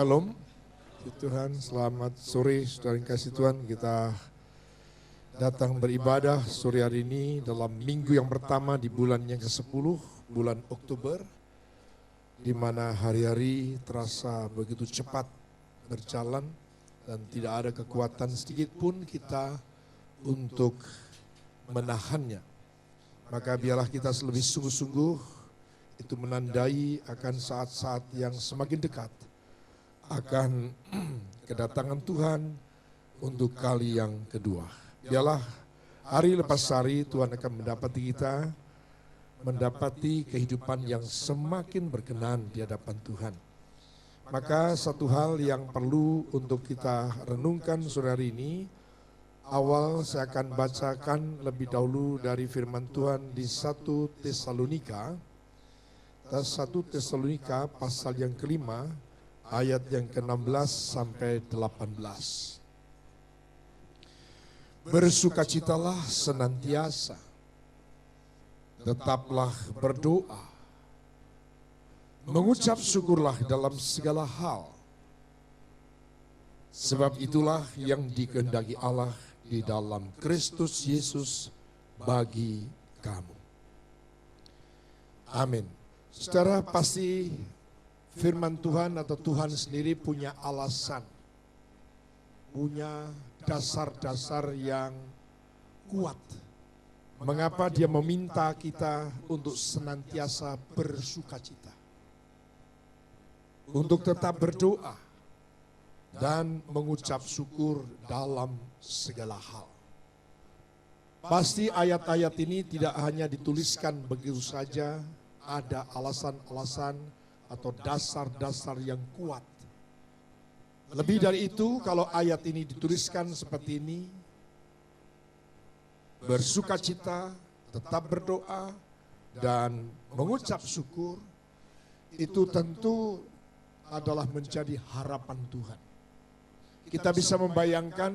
Shalom, Tuhan, selamat sore saudara yang kasih Tuhan. Kita datang beribadah sore hari ini dalam minggu yang pertama di bulan yang ke-10, bulan Oktober, di mana hari-hari terasa begitu cepat berjalan dan tidak ada kekuatan sedikit pun kita untuk menahannya. Maka biarlah kita lebih sungguh-sungguh, itu menandai akan saat-saat yang semakin dekat akan kedatangan Tuhan untuk kali yang kedua. Biarlah hari lepas hari Tuhan akan mendapati kita, mendapati kehidupan yang semakin berkenan di hadapan Tuhan. Maka satu hal yang perlu untuk kita renungkan sore hari ini, awal saya akan bacakan lebih dahulu dari firman Tuhan di 1 Tesalonika pasal yang kelima, ayat yang ke-16 sampai 18. Bersukacitalah senantiasa, tetaplah berdoa, mengucap syukurlah dalam segala hal, sebab itulah yang dikehendaki Allah di dalam Kristus Yesus bagi kamu. Amin. Saudara, pasti firman Tuhan atau Tuhan sendiri punya alasan, punya dasar-dasar yang kuat. Mengapa dia meminta kita untuk senantiasa bersukacita, untuk tetap berdoa dan mengucap syukur dalam segala hal. Pasti ayat-ayat ini tidak hanya dituliskan begitu saja, ada alasan-alasan atau dasar-dasar yang kuat. Lebih dari itu, kalau ayat ini dituliskan seperti ini, bersukacita, tetap berdoa, dan mengucap syukur, itu tentu adalah menjadi harapan Tuhan. Kita bisa membayangkan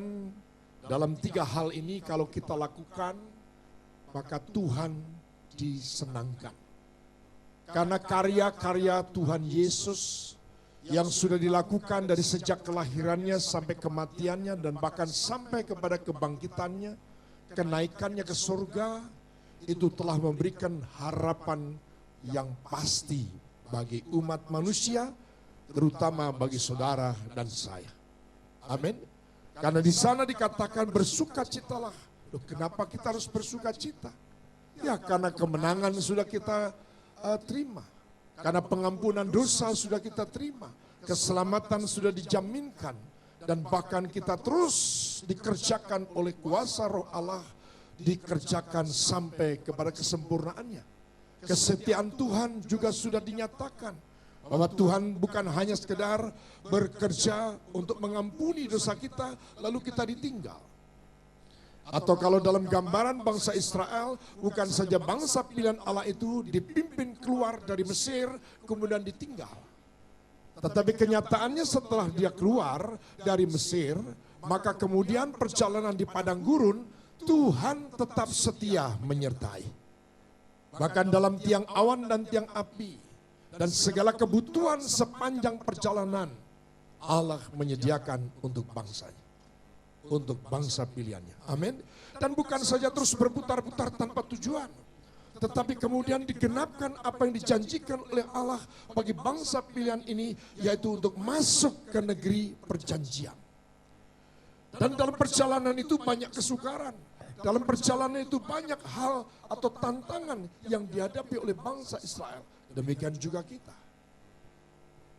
dalam 3 hal ini kalau kita lakukan, maka Tuhan disenangkan. Karena karya-karya Tuhan Yesus yang sudah dilakukan dari sejak kelahirannya sampai kematiannya dan bahkan sampai kepada kebangkitannya, kenaikannya ke surga, itu telah memberikan harapan yang pasti bagi umat manusia, terutama bagi saudara dan saya. Amin. Karena di sana dikatakan bersukacitalah. Loh, kenapa kita harus bersukacita? Ya karena kemenangan sudah kita terima. Karena pengampunan dosa sudah kita terima. Keselamatan sudah dijaminkan. Dan bahkan kita terus dikerjakan oleh kuasa Roh Allah, dikerjakan sampai kepada kesempurnaannya. Kesetiaan Tuhan juga sudah dinyatakan. Bahwa Tuhan bukan hanya sekedar bekerja untuk mengampuni dosa kita, lalu kita ditinggal. Atau kalau dalam gambaran bangsa Israel, bukan saja bangsa pilihan Allah itu dipimpin keluar dari Mesir, kemudian ditinggal. Tetapi kenyataannya setelah dia keluar dari Mesir, maka kemudian perjalanan di padang gurun, Tuhan tetap setia menyertai. Bahkan dalam tiang awan dan tiang api, dan segala kebutuhan sepanjang perjalanan, Allah menyediakan untuk bangsanya, untuk bangsa pilihannya. Amin. Dan bukan saja terus berputar-putar tanpa tujuan, tetapi kemudian digenapkan apa yang dijanjikan oleh Allah bagi bangsa pilihan ini, yaitu untuk masuk ke negeri perjanjian. Dan dalam perjalanan itu banyak kesukaran. Dalam perjalanan itu banyak hal atau tantangan yang dihadapi oleh bangsa Israel. Demikian juga kita.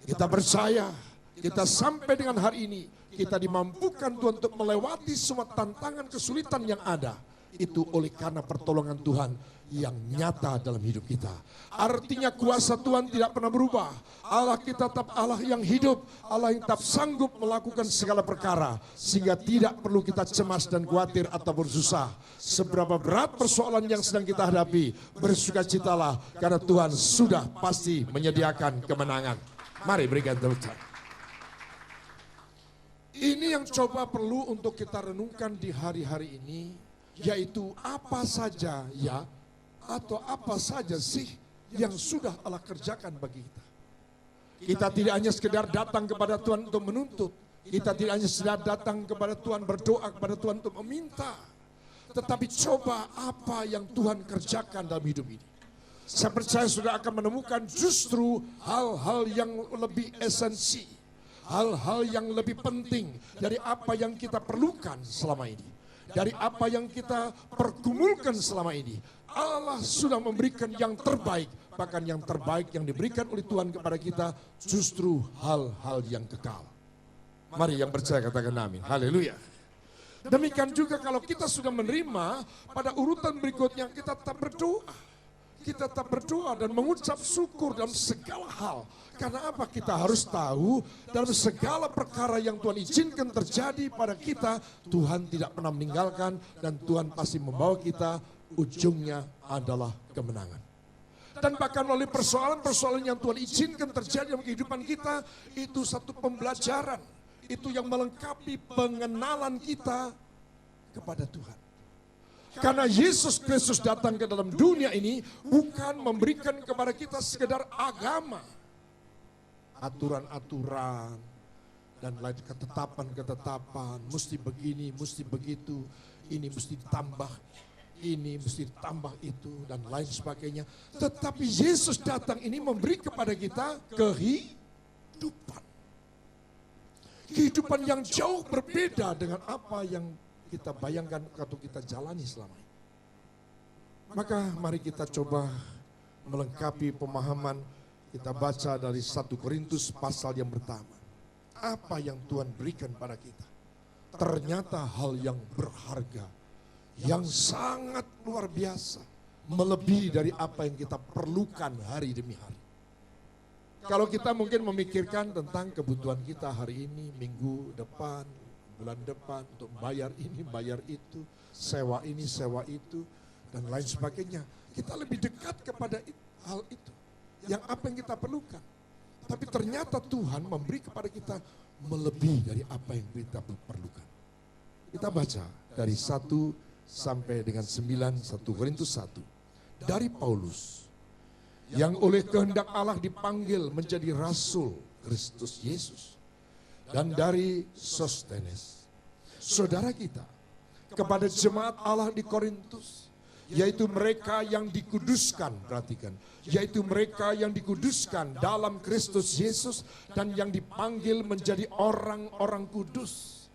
Kita percaya, kita sampai dengan hari ini, kita dimampukan Tuhan untuk melewati semua tantangan kesulitan yang ada. Itu oleh karena pertolongan Tuhan yang nyata dalam hidup kita. Artinya kuasa Tuhan tidak pernah berubah. Allah kita tetap Allah yang hidup, Allah yang tetap sanggup melakukan segala perkara. Sehingga tidak perlu kita cemas dan khawatir atau bersusah. Seberapa berat persoalan yang sedang kita hadapi, bersukacitalah karena Tuhan sudah pasti menyediakan kemenangan. Mari berikan tepuk tangan. Ini yang coba perlu untuk kita renungkan di hari-hari ini, yaitu apa saja ya, atau apa saja sih yang sudah Allah kerjakan bagi kita. Kita tidak hanya sekedar datang kepada Tuhan untuk menuntut. Kita tidak hanya sekedar datang kepada Tuhan berdoa kepada Tuhan untuk meminta. Tetapi coba apa yang Tuhan kerjakan dalam hidup ini. Saya percaya sudah akan menemukan justru hal-hal yang lebih esensi. Hal-hal yang lebih penting dari apa yang kita perlukan selama ini. Dari apa yang kita pergumulkan selama ini. Allah sudah memberikan yang terbaik. Bahkan yang terbaik yang diberikan oleh Tuhan kepada kita justru hal-hal yang kekal. Mari yang percaya katakan amin. Haleluya. Demikian juga kalau kita sudah menerima, pada urutan berikutnya kita tetap berdoa. Kita tetap berdoa dan mengucap syukur dalam segala hal. Karena apa? Kita harus tahu dalam segala perkara yang Tuhan izinkan terjadi pada kita, Tuhan tidak pernah meninggalkan dan Tuhan pasti membawa kita, ujungnya adalah kemenangan. Dan bahkan melalui persoalan-persoalan yang Tuhan izinkan terjadi dalam kehidupan kita, itu satu pembelajaran. Itu yang melengkapi pengenalan kita kepada Tuhan. Karena Yesus Kristus datang ke dalam dunia ini bukan memberikan kepada kita sekedar agama. Aturan-aturan dan lain ketetapan-ketetapan. Mesti begini, mesti begitu. Ini mesti ditambah. Ini mesti ditambah itu dan lain sebagainya. Tetapi Yesus datang ini memberi kepada kita kehidupan. Kehidupan yang jauh berbeda dengan apa yang kita bayangkan atau kita jalani selama ini. Maka mari kita coba melengkapi pemahaman. Kita baca dari 1 Korintus pasal yang pertama. Apa yang Tuhan berikan pada kita. Ternyata hal yang berharga. Yang sangat luar biasa. Melebihi dari apa yang kita perlukan hari demi hari. Kalau kita mungkin memikirkan tentang kebutuhan kita hari ini, minggu depan, bulan depan, untuk bayar ini, bayar itu, sewa ini, sewa itu, dan lain sebagainya. Kita lebih dekat kepada hal itu. Yang apa yang kita perlukan. Tapi ternyata Tuhan memberi kepada kita melebihi dari apa yang kita perlukan. Kita baca dari 1 sampai dengan 9, 1 Korintus 1. Dari Paulus. Yang oleh kehendak Allah dipanggil menjadi Rasul Kristus Yesus. Dan dari Sostenes, saudara kita, kepada jemaat Allah di Korintus, yaitu mereka yang dikuduskan, perhatikan, yaitu mereka yang dikuduskan dalam Kristus Yesus dan yang dipanggil menjadi orang-orang kudus.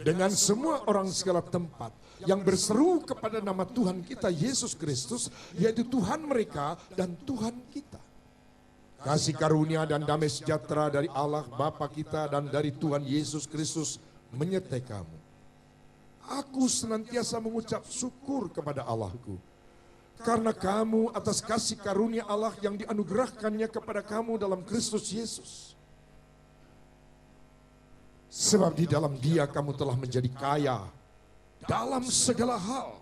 Dengan semua orang segala tempat yang berseru kepada nama Tuhan kita Yesus Kristus, yaitu Tuhan mereka dan Tuhan kita. Kasih karunia dan damai sejahtera dari Allah Bapa kita dan dari Tuhan Yesus Kristus menyertai kamu. Aku senantiasa mengucap syukur kepada Allahku, karena kamu atas kasih karunia Allah yang dianugerahkannya kepada kamu dalam Kristus Yesus. Sebab di dalam Dia kamu telah menjadi kaya dalam segala hal.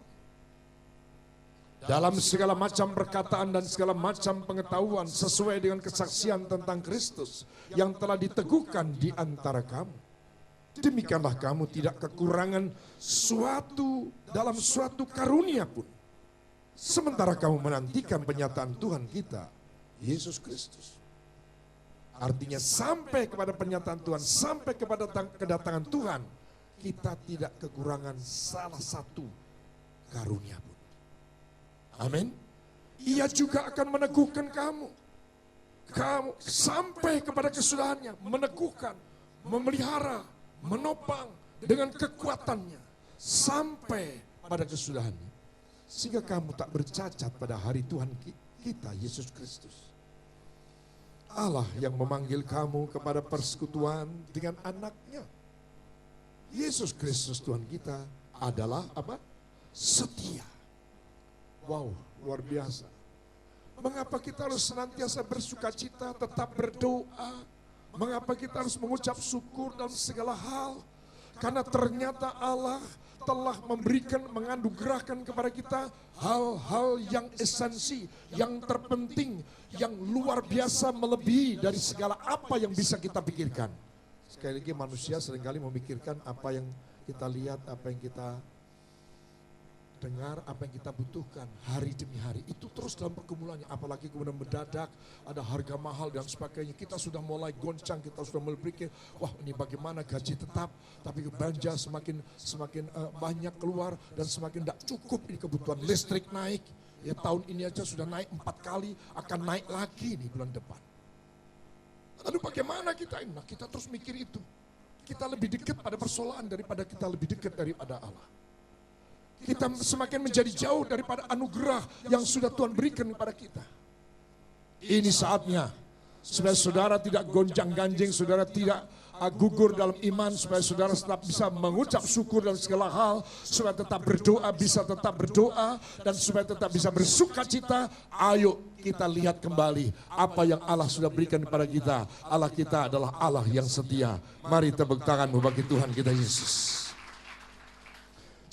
Dalam segala macam perkataan dan segala macam pengetahuan sesuai dengan kesaksian tentang Kristus yang telah diteguhkan di antara kamu. Demikianlah kamu tidak kekurangan dalam suatu karunia pun. Sementara kamu menantikan penyataan Tuhan kita, Yesus Kristus. Artinya sampai kepada penyataan Tuhan, sampai kepada kedatangan Tuhan, kita tidak kekurangan salah satu karunia pun. Amin. Ia juga akan meneguhkan kamu. Kamu sampai kepada kesudahannya, meneguhkan, memelihara, menopang dengan kekuatannya. Sampai pada kesudahannya. Sehingga kamu tak bercacat pada hari Tuhan kita, Yesus Kristus. Allah yang memanggil kamu kepada persekutuan dengan anaknya. Yesus Kristus Tuhan kita adalah apa? Setia. Wow, luar biasa. Mengapa kita harus senantiasa bersuka cita, tetap berdoa? Mengapa kita harus mengucap syukur dalam segala hal? Karena ternyata Allah telah memberikan, menganugerahkan kepada kita hal-hal yang esensi, yang terpenting, yang luar biasa melebihi dari segala apa yang bisa kita pikirkan. Sekali lagi manusia seringkali memikirkan apa yang kita lihat, apa yang kita dengar apa yang kita butuhkan hari demi hari. Itu terus dalam pergumulannya. Apalagi kemudian mendadak ada harga mahal dan sebagainya. Kita sudah mulai goncang, kita sudah mulai berpikir, wah ini bagaimana gaji tetap, tapi belanja semakin banyak keluar dan semakin tidak cukup. Ini kebutuhan listrik naik. Ya tahun ini aja sudah naik 4 kali, akan naik lagi nih bulan depan. Lalu bagaimana kita ini? Nah, kita terus mikir itu. Kita lebih dekat pada persoalan daripada kita lebih dekat daripada Allah. Kita semakin menjadi jauh daripada anugerah yang sudah Tuhan berikan kepada kita. Ini saatnya supaya saudara tidak gonjang-ganjing, saudara tidak gugur dalam iman, supaya saudara tetap bisa mengucap syukur dalam segala hal, supaya tetap berdoa, bisa tetap berdoa, dan supaya tetap bisa bersuka cita. Ayo kita lihat kembali apa yang Allah sudah berikan kepada kita. Allah kita adalah Allah yang setia. Mari tepuk tanganmu bagi Tuhan kita Yesus.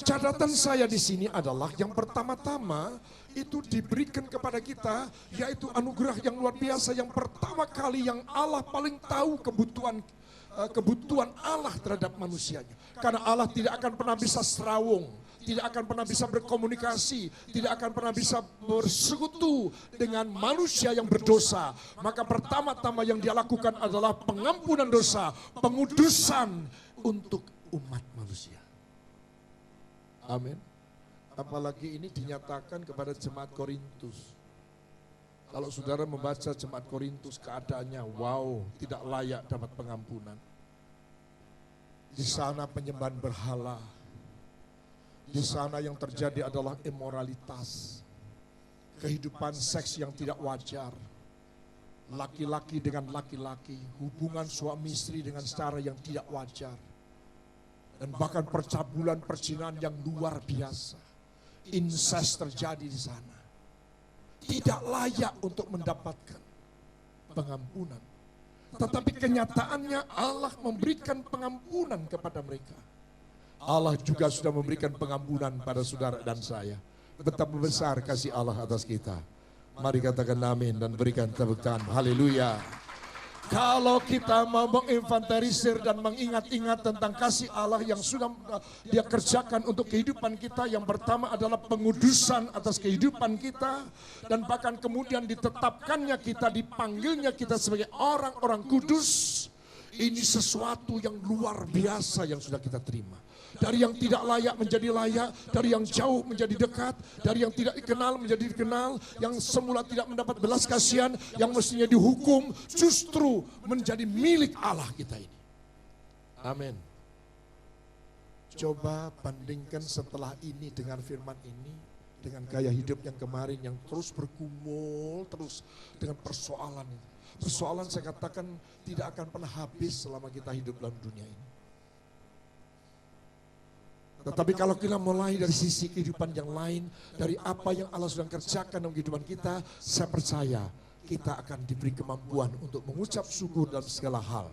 Catatan saya di sini adalah yang pertama-tama itu diberikan kepada kita, yaitu anugerah yang luar biasa. Yang pertama kali yang Allah paling tahu kebutuhan Allah terhadap manusianya. Karena Allah tidak akan pernah bisa serawung, tidak akan pernah bisa berkomunikasi, tidak akan pernah bisa bersekutu dengan manusia yang berdosa. Maka pertama-tama yang dia lakukan adalah pengampunan dosa, pengudusan untuk umat manusia. Amin. Apalagi ini dinyatakan kepada jemaat Korintus. Kalau saudara membaca jemaat Korintus, keadaannya wow, tidak layak dapat pengampunan. Di sana penyembahan berhala. Di sana yang terjadi adalah imoralitas. Kehidupan seks yang tidak wajar. Laki-laki dengan laki-laki, hubungan suami istri dengan cara yang tidak wajar. Dan bahkan percabulan perzinahan yang luar biasa. Incest terjadi di sana. Tidak layak untuk mendapatkan pengampunan. Tetapi kenyataannya Allah memberikan pengampunan kepada mereka. Allah juga sudah memberikan pengampunan pada saudara dan saya. Betapa besar kasih Allah atas kita. Mari katakan amin dan berikan tepuk tangan. Haleluya. Kalau kita mau menginventarisir dan mengingat-ingat tentang kasih Allah yang sudah Dia kerjakan untuk kehidupan kita, yang pertama adalah pengudusan atas kehidupan kita, dan bahkan kemudian ditetapkannya kita, dipanggilnya kita sebagai orang-orang kudus. Ini sesuatu yang luar biasa yang sudah kita terima. Dari yang tidak layak menjadi layak, dari yang jauh menjadi dekat, dari yang tidak dikenal menjadi dikenal, yang semula tidak mendapat belas kasihan, yang mestinya dihukum, justru menjadi milik Allah kita ini. Amin. Coba bandingkan setelah ini dengan firman ini, dengan gaya hidup yang kemarin yang terus bergumul, terus dengan persoalan ini. Persoalan saya katakan tidak akan pernah habis selama kita hidup dalam dunia ini. Tetapi kalau kita mulai dari sisi kehidupan yang lain, dari apa yang Allah sudah kerjakan dalam kehidupan kita, saya percaya kita akan diberi kemampuan untuk mengucap syukur dalam segala hal.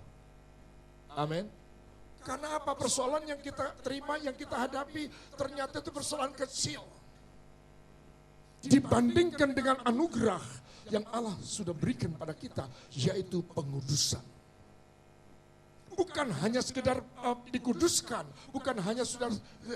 Amin. Karena apa? Persoalan yang kita terima, yang kita hadapi, ternyata itu persoalan kecil. Dibandingkan dengan anugerah yang Allah sudah berikan pada kita, yaitu pengudusan. Bukan hanya sekedar dikuduskan, bukan hanya sudah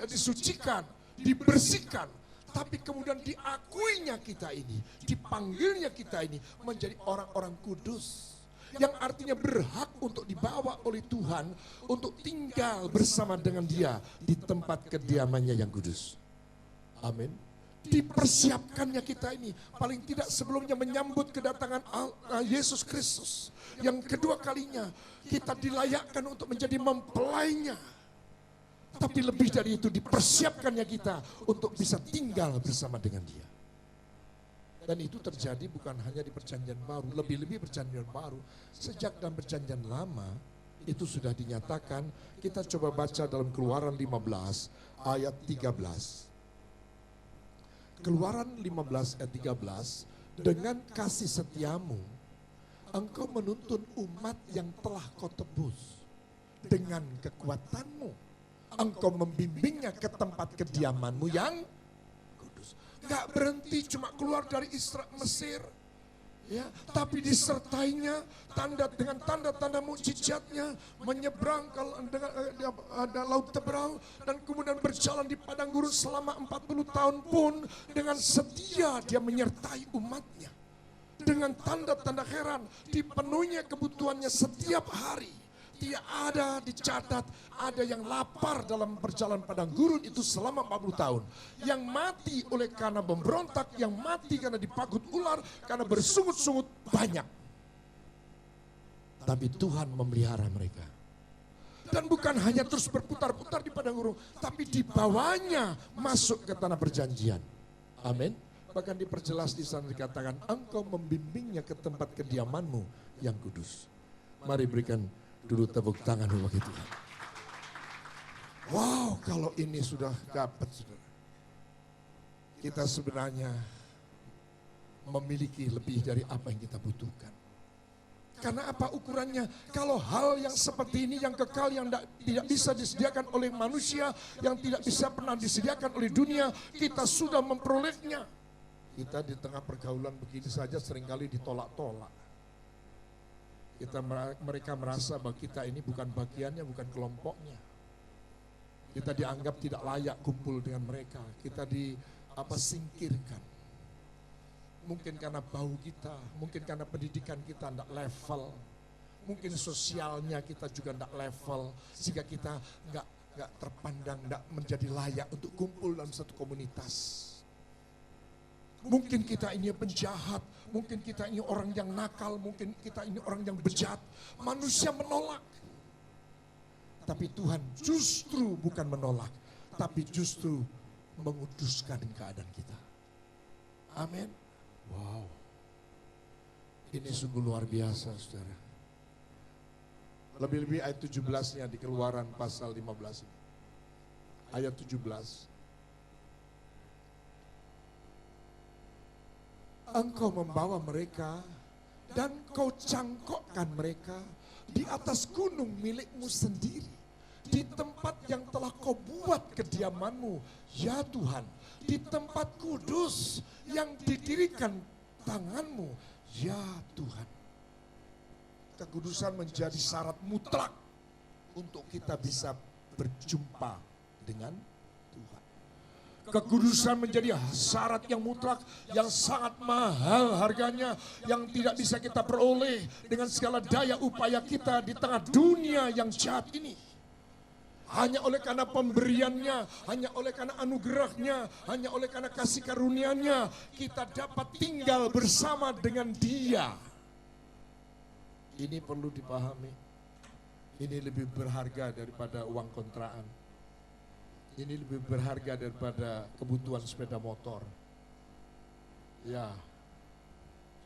disucikan, dibersihkan, tapi kemudian diakuinya kita ini, dipanggilnya kita ini menjadi orang-orang kudus. Yang artinya berhak untuk dibawa oleh Tuhan untuk tinggal bersama dengan Dia di tempat kediamannya yang kudus. Amin. Dipersiapkannya kita ini, paling tidak sebelumnya menyambut kedatangan Yesus Kristus. Yang kedua kalinya, kita dilayakkan untuk menjadi mempelainya. Tapi lebih dari itu, dipersiapkannya kita untuk bisa tinggal bersama dengan Dia. Dan itu terjadi bukan hanya di perjanjian baru, lebih-lebih perjanjian baru. Sejak dalam perjanjian lama, itu sudah dinyatakan. Kita coba baca dalam Keluaran 15 ayat 13. Keluaran 15 ayat 13, dengan kasih setiamu, engkau menuntun umat yang telah kau tebus. Dengan kekuatanmu, engkau membimbingnya ke tempat kediamanmu yang kudus. Gak berhenti cuma keluar dari Mesir. Ya, tapi disertainya dengan tanda-tanda mukjizatnya, menyeberang dengan ada laut Teberau dan kemudian berjalan di padang gurun selama 40 tahun pun dengan setia dia menyertai umatnya. Dengan tanda-tanda heran, dipenuhinya kebutuhannya setiap hari. Tidak ada dicatat ada yang lapar dalam perjalanan padang gurun itu selama 40 tahun. Yang mati oleh karena memberontak, yang mati karena dipagut ular, karena bersungut-sungut banyak. Tapi Tuhan memelihara mereka. Dan bukan hanya terus berputar-putar di padang gurun, tapi dibawanya masuk ke tanah perjanjian. Amin. Bahkan diperjelas di sana dikatakan, engkau membimbingnya ke tempat kediamanmu yang kudus. Mari berikan dulu tepuk tangan bagi Tuhan. Wow, kalau ini sudah dapat, saudara. Kita sebenarnya memiliki lebih dari apa yang kita butuhkan. Karena apa ukurannya? Kalau hal yang seperti ini, yang kekal, yang tidak bisa disediakan oleh manusia, yang tidak bisa pernah disediakan oleh dunia, kita sudah memperolehnya. Kita di tengah pergaulan begini saja seringkali ditolak-tolak. Mereka merasa bahwa kita ini bukan bagiannya, bukan kelompoknya. Kita dianggap tidak layak kumpul dengan mereka. Kita singkirkan. Mungkin karena bau kita, mungkin karena pendidikan kita tidak level, mungkin sosialnya kita juga tidak level, sehingga kita nggak terpandang, tidak menjadi layak untuk kumpul dalam satu komunitas. Mungkin kita ini penjahat, mungkin kita ini orang yang nakal, mungkin kita ini orang yang bejat. Manusia menolak. Tapi Tuhan justru bukan menolak, tapi justru menguduskan keadaan kita. Amin. Wow. Ini sungguh luar biasa, saudara. Lebih-lebih ayat 17-nya di Keluaran pasal 15 ini. Ayat 17. Engkau membawa mereka dan kau cangkokkan mereka di atas gunung milikmu sendiri. Di tempat yang telah kau buat kediamanmu, ya Tuhan. Di tempat kudus yang didirikan tanganmu, ya Tuhan. Kekudusan menjadi syarat mutlak untuk kita bisa berjumpa dengan Tuhan. Kekudusan menjadi syarat yang mutlak, yang sangat mahal harganya, yang tidak bisa kita peroleh dengan segala daya upaya kita di tengah dunia yang jahat ini. Hanya oleh karena pemberiannya, hanya oleh karena anugerahnya, hanya oleh karena kasih karunia-Nya, kita dapat tinggal bersama dengan Dia. Ini perlu dipahami. Ini lebih berharga daripada uang kontrakan. Ini lebih berharga daripada kebutuhan sepeda motor. Ya,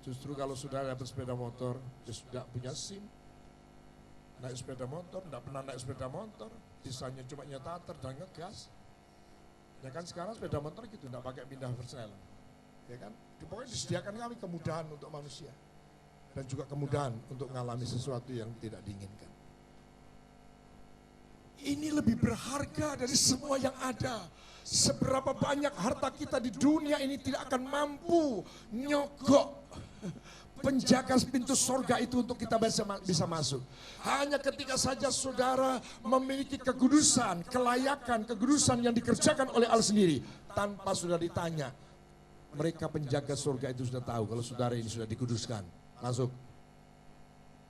justru kalau sudah dapat sepeda motor, ya sudah punya SIM. Naik sepeda motor, tidak pernah naik sepeda motor, sisanya cuma nyetater dan ngegas. Ya kan sekarang sepeda motor gitu, tidak pakai pindah persneling. Ya kan, pokoknya disediakan kami kemudahan untuk manusia. Dan juga kemudahan untuk mengalami sesuatu yang tidak diinginkan. Ini lebih berharga dari semua yang ada. Seberapa banyak harta kita di dunia ini tidak akan mampu nyogok penjaga pintu sorga itu untuk kita bisa masuk. Hanya ketika saja saudara memiliki kekudusan, kelayakan, kekudusan yang dikerjakan oleh Allah sendiri. Tanpa sudah ditanya, mereka penjaga surga itu sudah tahu kalau saudara ini sudah dikuduskan. Masuk.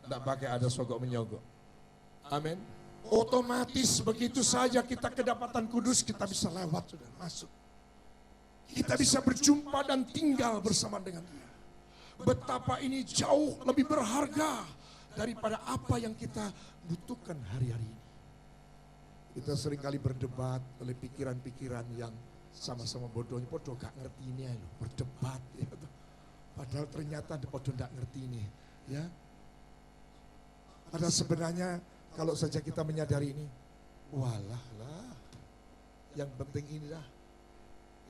Tidak pakai ada sogok menyogok. Amin. Otomatis begitu saja kita kedapatan kudus, kita bisa lewat, sudah masuk. Kita bisa berjumpa dan tinggal bersama dengan Dia. Betapa ini jauh lebih berharga daripada apa yang kita butuhkan hari-hari ini. Kita seringkali berdebat oleh pikiran-pikiran yang sama-sama bodohnya. Bodoh gak ngerti ini ya, berdebat. Ya. Padahal ternyata bodoh gak ngerti ini. Ya. Padahal sebenarnya kalau saja kita menyadari ini, walah lah, yang penting inilah.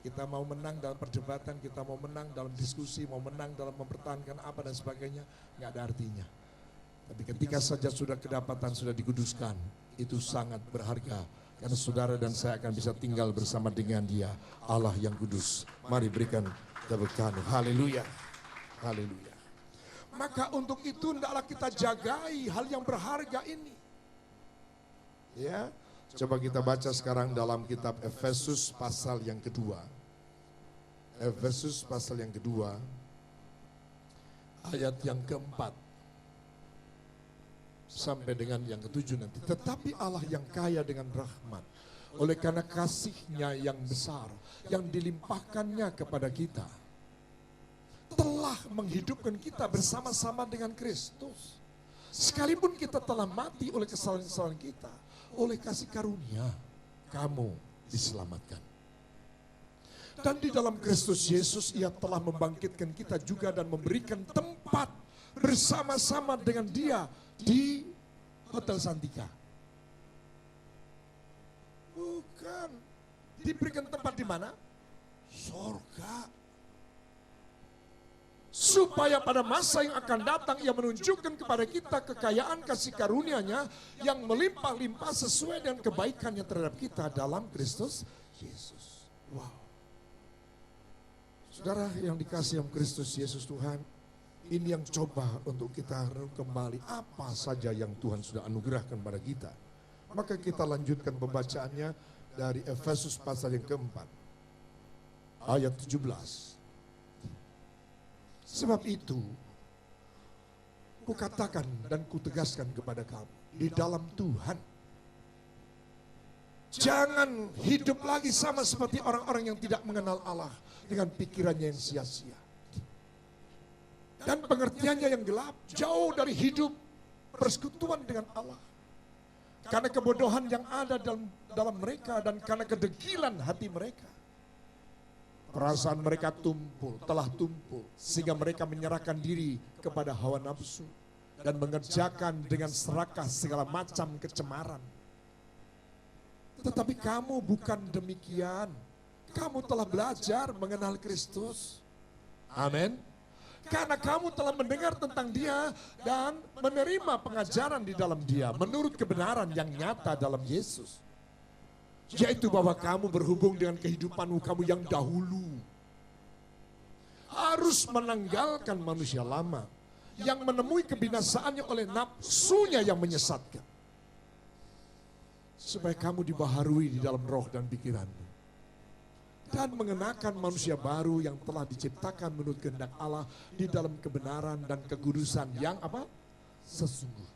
Kita mau menang dalam perdebatan, kita mau menang dalam diskusi, mau menang dalam mempertahankan apa dan sebagainya, nggak ada artinya. Tapi ketika saja sudah kedapatan, sudah dikuduskan, itu sangat berharga. Karena saudara dan saya akan bisa tinggal bersama dengan Dia, Allah yang kudus. Mari berikan tepuk tangan. Haleluya, haleluya. Maka untuk itu hendaklah kita jagai hal yang berharga ini. Ya, coba kita baca sekarang dalam kitab Efesus pasal yang kedua. Efesus pasal yang kedua, ayat yang keempat sampai dengan yang ketujuh nanti. Tetapi Allah yang kaya dengan rahmat, oleh karena kasih-Nya yang besar, yang dilimpahkannya kepada kita, telah menghidupkan kita bersama-sama dengan Kristus. Sekalipun kita telah mati oleh kesalahan-kesalahan kita, oleh kasih karunia, kamu diselamatkan. Dan di dalam Kristus Yesus Ia telah membangkitkan kita juga dan memberikan tempat bersama-sama dengan Dia di Hotel Santika. Bukan, diberikan tempat di mana? Surga. Supaya pada masa yang akan datang Ia menunjukkan kepada kita kekayaan kasih karunia-Nya yang melimpah-limpah sesuai dengan kebaikannya terhadap kita dalam Kristus Yesus. Wow. Saudara yang dikasihi oleh Kristus Yesus Tuhan, ini yang coba untuk kita renung kembali apa saja yang Tuhan sudah anugerahkan pada kita. Maka kita lanjutkan pembacaannya dari Efesus pasal yang keempat, ayat 17. Sebab itu, kukatakan dan kutegaskan kepada kamu, di dalam Tuhan, jangan hidup lagi sama seperti orang-orang yang tidak mengenal Allah dengan pikirannya yang sia-sia. Dan pengertiannya yang gelap, jauh dari hidup persekutuan dengan Allah. Karena kebodohan yang ada dalam mereka dan karena kedegilan hati mereka. Perasaan mereka telah tumpul, sehingga mereka menyerahkan diri kepada hawa nafsu dan mengerjakan dengan serakah segala macam kecemaran. Tetapi kamu bukan demikian. Kamu telah belajar mengenal Kristus. Amin. Karena kamu telah mendengar tentang Dia dan menerima pengajaran di dalam Dia menurut kebenaran yang nyata dalam Yesus. Yaitu bahwa kamu berhubung dengan kehidupanmu kamu yang dahulu. Harus menanggalkan manusia lama yang menemui kebinasaannya oleh nafsunya yang menyesatkan. Supaya kamu dibaharui di dalam roh dan pikiranmu. Dan mengenakan manusia baru yang telah diciptakan menurut kehendak Allah di dalam kebenaran dan kekudusan yang apa? Sesungguhnya.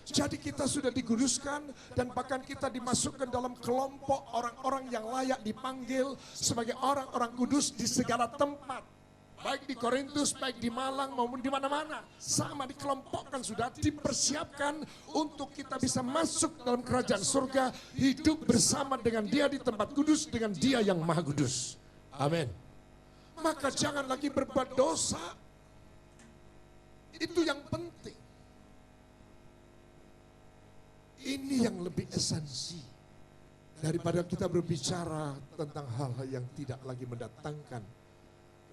Jadi kita sudah dikuduskan dan bahkan kita dimasukkan dalam kelompok orang-orang yang layak dipanggil sebagai orang-orang kudus di segala tempat. Baik di Korintus, baik di Malang maupun di mana-mana. Sama dikelompokkan sudah dipersiapkan untuk kita bisa masuk dalam kerajaan surga. Hidup bersama dengan Dia di tempat kudus dengan Dia yang maha kudus. Amin. Maka jangan lagi berbuat dosa. Itu yang penting. Ini yang lebih esensi daripada kita berbicara tentang hal-hal yang tidak lagi mendatangkan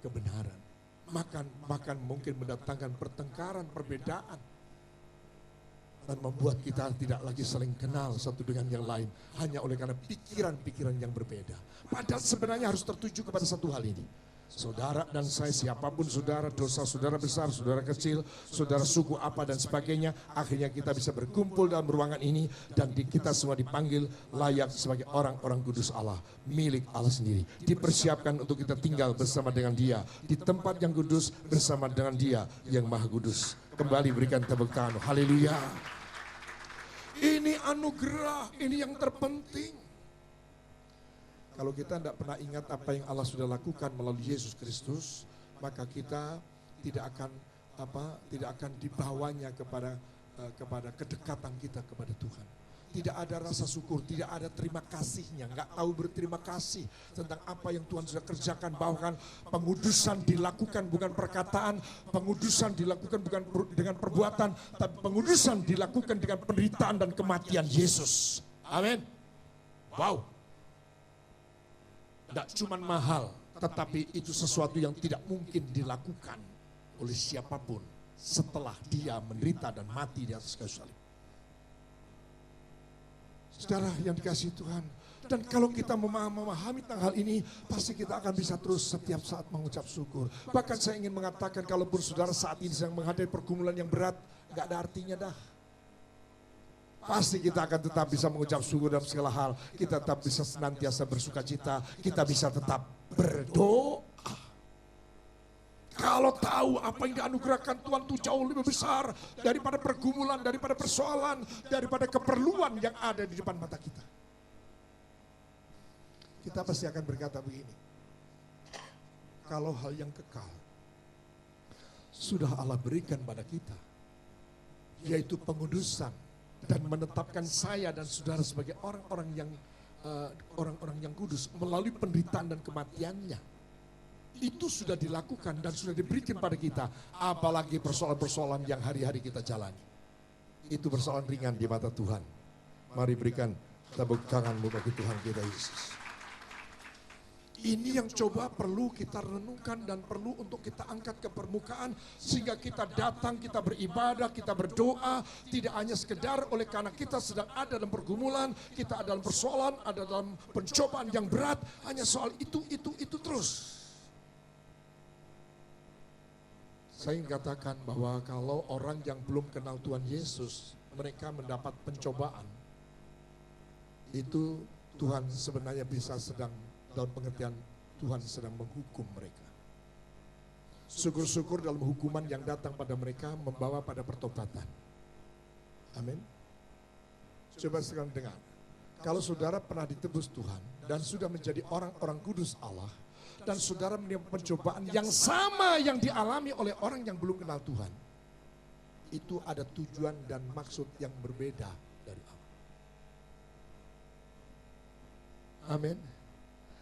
kebenaran. Bahkan mungkin mendatangkan pertengkaran, perbedaan. Dan membuat kita tidak lagi saling kenal satu dengan yang lain. Hanya oleh karena pikiran-pikiran yang berbeda. Padahal sebenarnya harus tertuju kepada satu hal ini. Saudara dan saya, siapapun saudara, dosa saudara besar, saudara kecil, saudara suku apa dan sebagainya, akhirnya kita bisa berkumpul dalam ruangan ini dan kita semua dipanggil layak sebagai orang-orang kudus Allah, milik Allah sendiri. Dipersiapkan untuk kita tinggal bersama dengan Dia di tempat yang kudus bersama dengan Dia yang maha kudus. Kembali berikan tepuk tangan. Haleluya. Ini anugerah, ini yang terpenting. Kalau kita tidak pernah ingat apa yang Allah sudah lakukan melalui Yesus Kristus, maka kita tidak akan dibawanya kepada kedekatan kita kepada Tuhan. Tidak ada rasa syukur, tidak ada terima kasihnya, nggak tahu berterima kasih tentang apa yang Tuhan sudah kerjakan. Bahkan pengudusan dilakukan bukan perkataan, pengudusan dilakukan bukan dengan perbuatan, tapi pengudusan dilakukan dengan penderitaan dan kematian Yesus. Amin. Wow. Tidak cuma mahal, tetapi itu sesuatu yang tidak mungkin dilakukan oleh siapapun setelah Dia menderita dan mati di atas kayu salib. Saudara yang dikasihi Tuhan, Dan kalau kita memahami tentang hal ini, pasti kita akan bisa terus setiap saat mengucap syukur. Bahkan saya ingin mengatakan, kalaupun saudara saat ini sedang menghadapi pergumulan yang berat, gak ada artinya dah. Pasti kita akan tetap bisa mengucap syukur dalam segala hal. Kita tetap bisa senantiasa bersuka cita. Kita bisa tetap berdoa. Kalau tahu apa yang dianugerahkan Tuhan itu jauh lebih besar daripada pergumulan, daripada persoalan, daripada keperluan yang ada di depan mata kita. Kita pasti akan berkata begini, kalau hal yang kekal sudah Allah berikan pada kita, yaitu pengudusan dan menetapkan saya dan saudara sebagai orang-orang yang kudus melalui penderitaan dan kematiannya, itu sudah dilakukan dan sudah diberikan pada kita. Apalagi persoalan-persoalan yang hari-hari kita jalani, itu persoalan ringan di mata Tuhan. Mari berikan tepuk tanganmu bagi Tuhan kita Yesus. Ini yang coba perlu kita renungkan dan perlu untuk kita angkat ke permukaan, sehingga kita datang, kita beribadah, kita berdoa, tidak hanya sekedar oleh karena kita sedang ada dalam pergumulan, kita ada dalam persoalan, ada dalam pencobaan yang berat, hanya soal itu terus. Saya ingin katakan bahwa kalau orang yang belum kenal Tuhan Yesus, mereka mendapat pencobaan, itu Tuhan sebenarnya bisa sedang dalam pengertian Tuhan sedang menghukum mereka. Syukur-syukur dalam hukuman yang datang pada mereka membawa pada pertobatan. Amin. Coba sekarang dengar. Kalau saudara pernah ditebus Tuhan dan sudah menjadi orang-orang kudus Allah, dan saudara menerima pencobaan yang sama yang dialami oleh orang yang belum kenal Tuhan, itu ada tujuan dan maksud yang berbeda dari Allah. Amin.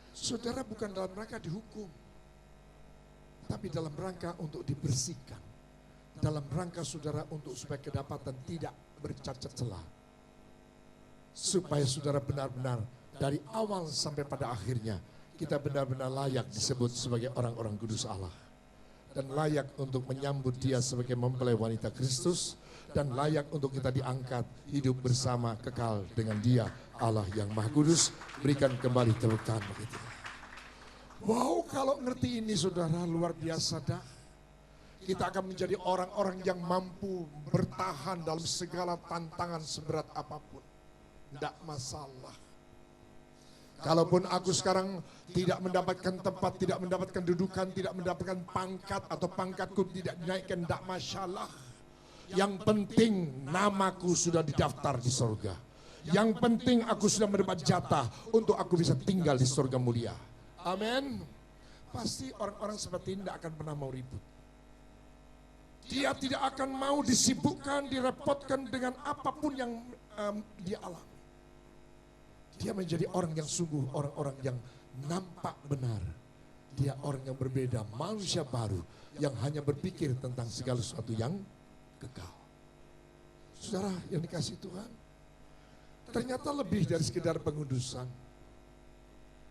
Saudara bukan dalam rangka dihukum, tapi dalam rangka untuk dibersihkan. Dalam rangka saudara untuk supaya kedapatan tidak bercacat celah. Supaya saudara benar-benar dari awal sampai pada akhirnya kita benar-benar layak disebut sebagai orang-orang kudus Allah. Dan layak untuk menyambut dia sebagai mempelai wanita Kristus. Dan layak untuk kita diangkat hidup bersama kekal dengan dia, Allah yang Maha Kudus. Berikan kembali tepuk tangan begitu. Wow, kalau ngerti ini saudara, luar biasa dah. Kita akan menjadi orang-orang yang mampu bertahan dalam segala tantangan seberat apapun. Tidak masalah. Kalaupun aku sekarang tidak mendapatkan tempat, tidak mendapatkan dudukan, tidak mendapatkan pangkat atau pangkatku tidak dinaikkan, tidak masalah. Yang penting namaku sudah didaftar di surga. Yang penting aku sudah mendapat jatah untuk aku bisa tinggal di surga mulia. Amin. Pasti orang-orang seperti ini tidak akan pernah mau ribut. Dia tidak akan mau disibukkan, direpotkan dengan apapun yang dia alami. Dia menjadi orang yang sungguh, orang-orang yang nampak benar. Dia orang yang berbeda, manusia baru yang hanya berpikir tentang segala sesuatu yang kekal. Saudara yang dikasihi Tuhan, ternyata lebih dari sekedar pengudusan.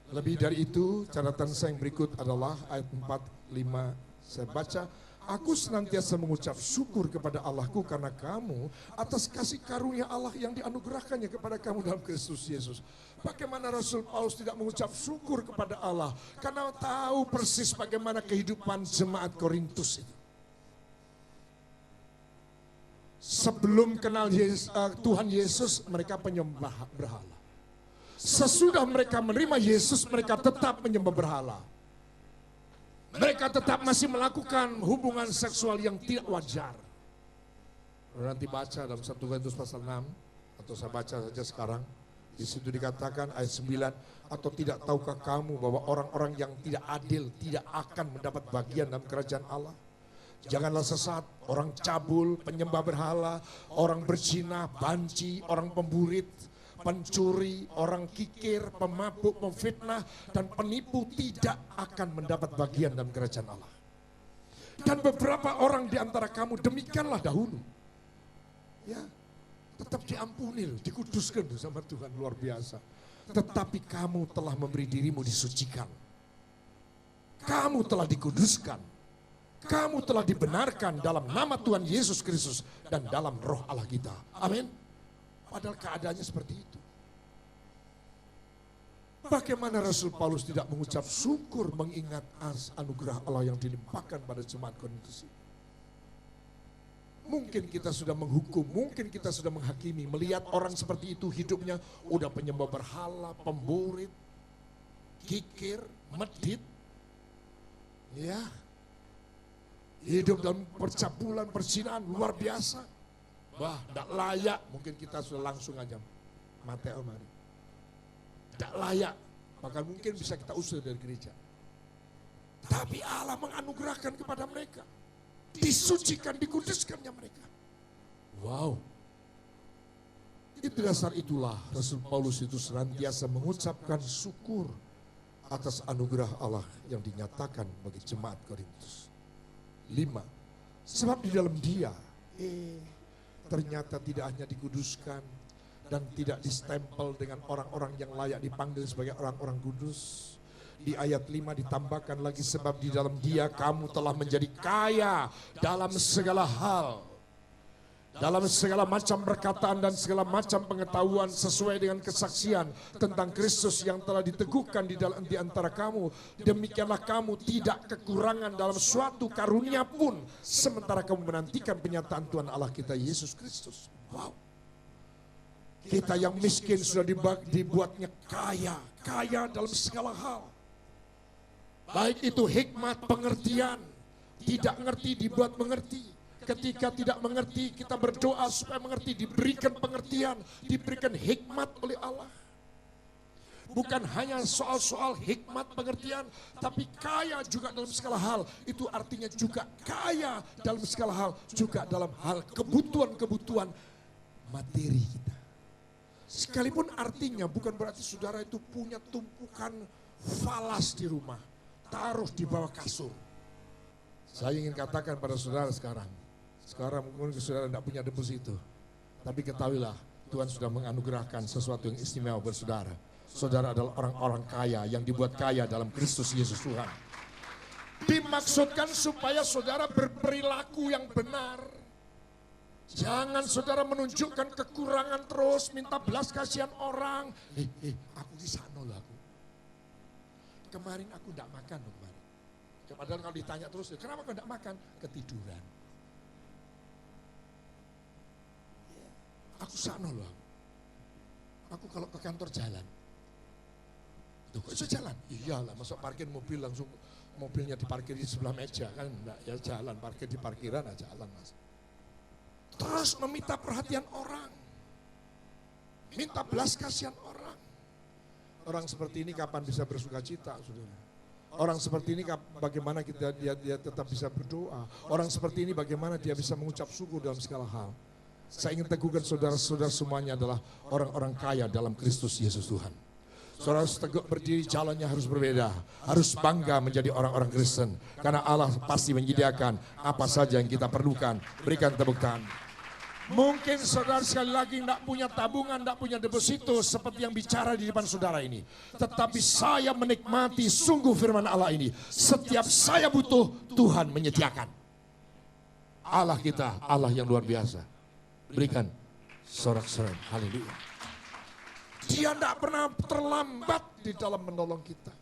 Lebih dari itu, catatan saya yang berikut adalah ayat 4, 5, saya baca. Aku senantiasa mengucap syukur kepada Allahku karena kamu atas kasih karunia Allah yang dianugerahkannya kepada kamu dalam Kristus Yesus. Bagaimana Rasul Paulus tidak mengucap syukur kepada Allah? Karena tahu persis bagaimana kehidupan jemaat Korintus itu. Sebelum kenal Tuhan Yesus, mereka penyembah berhala. Sesudah mereka menerima Yesus, mereka tetap menyembah berhala. Mereka tetap masih melakukan hubungan seksual yang tidak wajar. Nanti baca dalam 1 Korintus pasal 6, atau saya baca saja sekarang. Di situ dikatakan ayat 9, atau tidak tahukah kamu bahwa orang-orang yang tidak adil tidak akan mendapat bagian dalam kerajaan Allah? Janganlah sesat, orang cabul, penyembah berhala, orang berzina, banci, orang pemburit, pencuri, orang kikir, pemabuk, pemfitnah, dan penipu tidak akan mendapat bagian dalam kerajaan Allah. Dan beberapa orang di antara kamu demikianlah dahulu. Ya, tetap diampuni, dikuduskan sama Tuhan, luar biasa. Tetapi kamu telah memberi dirimu disucikan. Kamu telah dikuduskan. Kamu telah dibenarkan dalam nama Tuhan Yesus Kristus dan dalam roh Allah kita. Amin. Padahal keadaannya seperti itu. Bagaimana Rasul Paulus tidak mengucap syukur mengingat anugerah Allah yang dilimpahkan pada jemaat Korintus ini? Mungkin kita sudah menghukum, mungkin kita sudah menghakimi, melihat orang seperti itu hidupnya udah penyembah berhala, pemburit, kikir, medit, ya, hidup dalam percabulan, perzinahan luar biasa. Wah, tidak layak, mungkin kita sudah langsung aja Mateo mari. Tidak layak, bahkan mungkin bisa kita usir dari gereja. Tapi Allah menganugerahkan kepada mereka. Disucikan, dikuduskannya mereka. Wow. Itu dasar itulah Rasul Paulus itu senantiasa mengucapkan syukur atas anugerah Allah yang dinyatakan bagi jemaat Korintus. 5. Sebab di dalam dia ternyata tidak hanya dikuduskan dan tidak distempel dengan orang-orang yang layak dipanggil sebagai orang-orang kudus. Di ayat 5 ditambahkan lagi, sebab di dalam dia kamu telah menjadi kaya dalam segala hal. Dalam segala macam perkataan dan segala macam pengetahuan sesuai dengan kesaksian tentang Kristus yang telah diteguhkan di antara kamu. Demikianlah kamu tidak kekurangan dalam suatu karunia pun sementara kamu menantikan penyataan Tuhan Allah kita Yesus Kristus. Wow. Kita yang miskin sudah dibuatnya kaya, kaya dalam segala hal. Baik itu hikmat, pengertian, tidak mengerti dibuat mengerti. Ketika tidak mengerti, kita berdoa supaya mengerti, diberikan pengertian, diberikan hikmat oleh Allah. Bukan hanya soal-soal hikmat pengertian, tapi kaya juga dalam segala hal. Itu artinya juga kaya dalam segala hal, juga dalam hal kebutuhan-kebutuhan materi kita. Sekalipun artinya bukan berarti saudara itu punya tumpukan falas di rumah, taruh di bawah kasur. Saya ingin katakan pada saudara sekarang mungkin saudara tidak punya deposito, tapi ketahuilah Tuhan sudah menganugerahkan sesuatu yang istimewa buat saudara. Saudara adalah orang-orang kaya yang dibuat kaya dalam Kristus Yesus Tuhan. Dimaksudkan supaya saudara berperilaku yang benar. Jangan saudara menunjukkan kekurangan terus, minta belas kasihan orang. Aku di sana loh aku. Kemarin aku tidak makan loh kemarin. Padahal kalau ditanya terus, kenapa kau tidak makan? Ketiduran. Aku sana loh. Aku kalau ke kantor jalan. Tuh kok bisa jalan? Iyalah, masa parkir mobil langsung mobilnya diparkir di sebelah meja kan? Enggak, ya jalan, parkir di parkiran aja jalan mas. Terus meminta perhatian orang. Minta belas kasihan orang. Orang seperti ini kapan bisa bersuka cita, saudara? Orang seperti ini bagaimana dia tetap bisa berdoa? Orang seperti ini bagaimana dia bisa mengucap syukur dalam segala hal? Saya ingin teguhkan saudara-saudara semuanya adalah orang-orang kaya dalam Kristus Yesus Tuhan. Saudara harus tegak berdiri, jalannya harus berbeda. Harus bangga menjadi orang-orang Kristen. Karena Allah pasti menyediakan apa saja yang kita perlukan. Berikan tepuk tangan. Mungkin saudara sekali lagi tidak punya tabungan, tidak punya deposito seperti yang bicara di depan saudara ini. Tetapi saya menikmati sungguh firman Allah ini. Setiap saya butuh, Tuhan menyediakan. Allah kita, Allah yang luar biasa. Berikan sorak-sorai, haleluya. Dia tidak pernah terlambat di dalam menolong kita.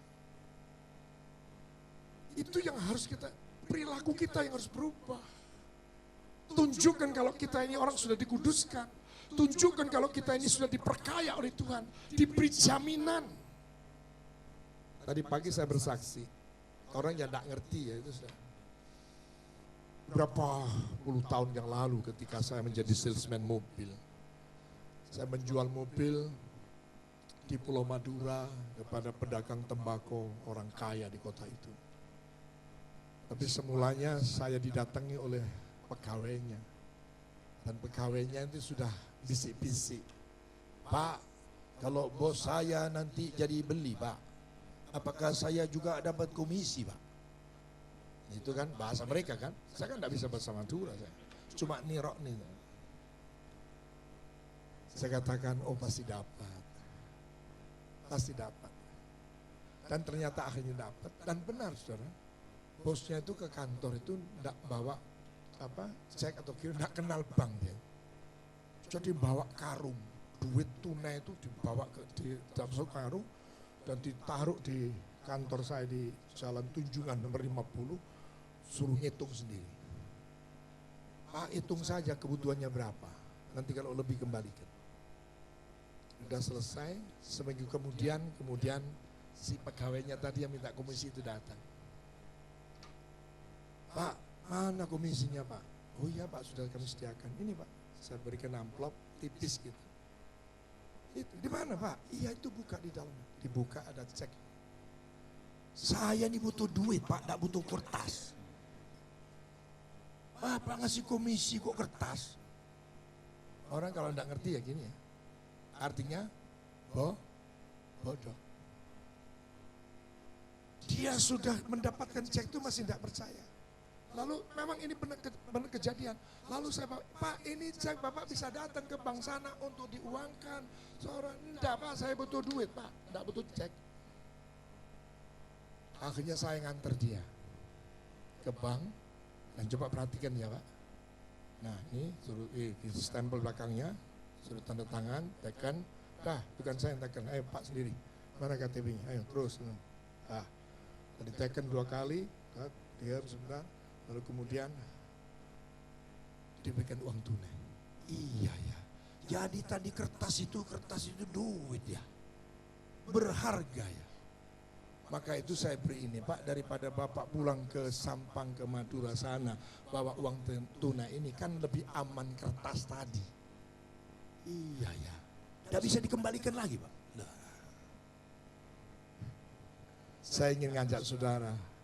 Itu yang harus kita, perilaku kita yang harus berubah. Tunjukkan kalau kita ini orang sudah dikuduskan. Tunjukkan kalau kita ini sudah diperkaya oleh Tuhan. Diberi jaminan. Tadi pagi saya bersaksi. Orang yang tidak ngerti ya itu sudah. Berapa puluh tahun yang lalu ketika saya menjadi salesman mobil. Saya menjual mobil di Pulau Madura kepada pedagang tembakau orang kaya di kota itu. Tapi semulanya saya didatangi oleh pegawainya. Dan pegawainya itu sudah bisik-bisik. Pak, kalau bos saya nanti jadi beli pak, apakah saya juga dapat komisi pak? Itu kan bahasa mereka kan. Saya kan tidak bisa bahasa Madura. Cuma nirok nih. Saya katakan, oh pasti dapat. Pasti dapat. Dan ternyata akhirnya dapat. Dan benar saudara. Bosnya itu ke kantor itu tidak bawa cek atau kira, tidak kenal bank dia. Jadi bawa karung. Duit tunai itu dibawa ke dalam karung. dan ditaruh di kantor saya di Jalan Tunjungan nomor 50, suruh ngitung sendiri. Pak, hitung saja kebutuhannya berapa, nanti kalau lebih kembalikan. Udah selesai, seminggu kemudian si pegawainya tadi yang minta komisi itu datang. Pak, mana komisinya Pak? Oh iya Pak, sudah kami sediakan. Ini Pak, saya berikan amplop tipis gitu. Itu di mana Pak? Iya itu buka di dalam. Dibuka ada cek. Saya ini butuh duit Pak, tidak butuh kertas. Bapak ngasih komisi kok kertas? Orang kalau tidak ngerti ya gini ya. Artinya bodoh. Dia sudah mendapatkan cek itu masih tidak percaya. Lalu memang ini benar kejadian. Lalu saya Pak ini cek Bapak bisa datang ke bank sana untuk diuangkan. Seorang enggak Pak, saya butuh duit Pak, enggak butuh cek. Akhirnya saya nganter dia ke bank dan coba perhatikan ya Pak. Nah ini suruh stempel belakangnya, suruh tanda tangan, tekan. Dah bukan saya yang tekan, ayo Pak sendiri. Mana KTP-nya? Ayo terus. Nah, tadi tekan 2 kali, diam sebentar. Lalu kemudian diberikan uang tunai. Iya ya. Jadi tadi kertas itu duit ya. Berharga ya. Maka itu saya beri ini Pak, daripada Bapak pulang ke Sampang ke Madura sana bawa uang tunai ini kan lebih aman kertas tadi. Iya ya. Tidak bisa dikembalikan lagi Pak. Nah. Saya ingin ngajak saudara.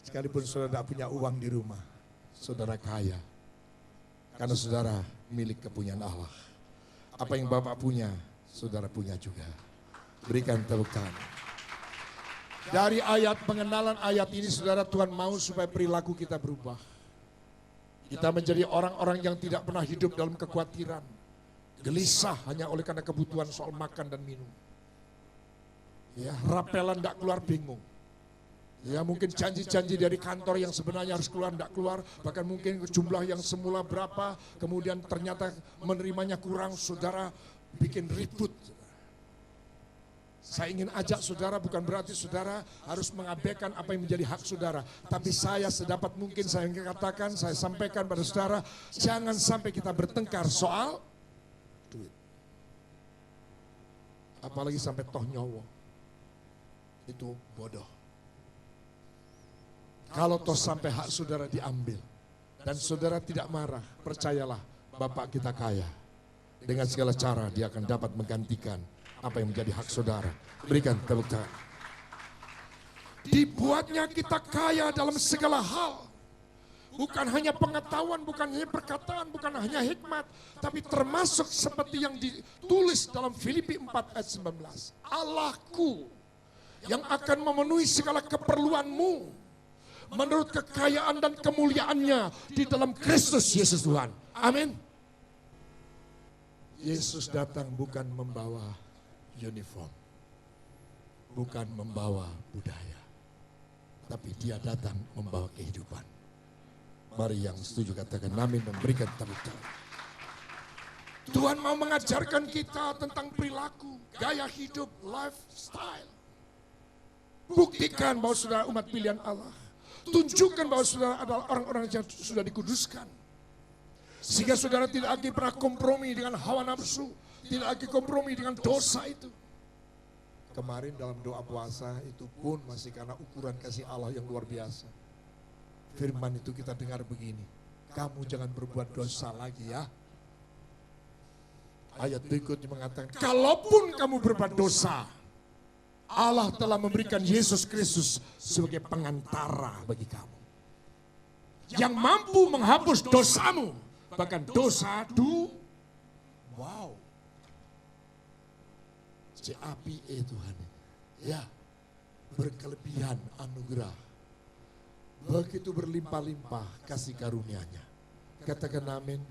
Sekalipun saudara tidak punya uang di rumah, saudara kaya. Karena saudara milik kepunyaan Allah. Apa yang Bapak punya, saudara punya juga. Berikan tepuk tangan. Dari ayat pengenalan ayat ini saudara, Tuhan mau supaya perilaku kita berubah. Kita menjadi orang-orang yang tidak pernah hidup dalam kekhawatiran. Gelisah hanya oleh karena kebutuhan soal makan dan minum. Ya, rapelan tidak keluar bingung. Ya mungkin janji-janji dari kantor yang sebenarnya harus keluar, tidak keluar. Bahkan mungkin jumlah yang semula berapa, kemudian ternyata menerimanya kurang, saudara bikin ribut. Saya ingin ajak saudara, bukan berarti saudara harus mengabaikan apa yang menjadi hak saudara. Tapi saya sedapat mungkin saya ingin katakan, saya sampaikan pada saudara, jangan sampai kita bertengkar soal duit. Apalagi sampai toh nyowo. Itu bodoh. Kalau toh sampai hak saudara diambil dan saudara tidak marah, percayalah Bapak kita kaya. Dengan segala cara dia akan dapat menggantikan apa yang menjadi hak saudara. Berikan tepuk tangan. Dibuatnya kita kaya dalam segala hal. Bukan hanya pengetahuan, bukan hanya perkataan, bukan hanya hikmat, tapi termasuk seperti yang ditulis dalam Filipi 4 ayat 19. Allahku yang akan memenuhi segala keperluanmu menurut kekayaan dan kemuliaannya di dalam Kristus Yesus Tuhan. Amin. Yesus datang bukan membawa uniform, bukan membawa budaya, tapi dia datang membawa kehidupan. Mari yang setuju katakan amin dan berikan tepuk tangan. Tuhan mau mengajarkan kita tentang perilaku, gaya hidup, lifestyle. Buktikan bahwa saudara umat pilihan Allah. Tunjukkan bahwa saudara adalah orang-orang yang sudah dikuduskan. Sehingga saudara tidak lagi pernah kompromi dengan hawa nafsu. Tidak lagi kompromi dengan dosa itu. Kemarin dalam doa puasa itu pun masih karena ukuran kasih Allah yang luar biasa. Firman itu kita dengar begini. Kamu jangan berbuat dosa lagi ya. Ayat berikutnya mengatakan, kalaupun kamu berbuat dosa, Allah telah memberikan Yesus Kristus sebagai pengantara bagi kamu. Yang mampu menghapus dosamu. Bahkan dosa wow. Api Tuhan. Ya, berkelebihan anugerah. Begitu berlimpah-limpah kasih karunia-Nya. Katakan amin.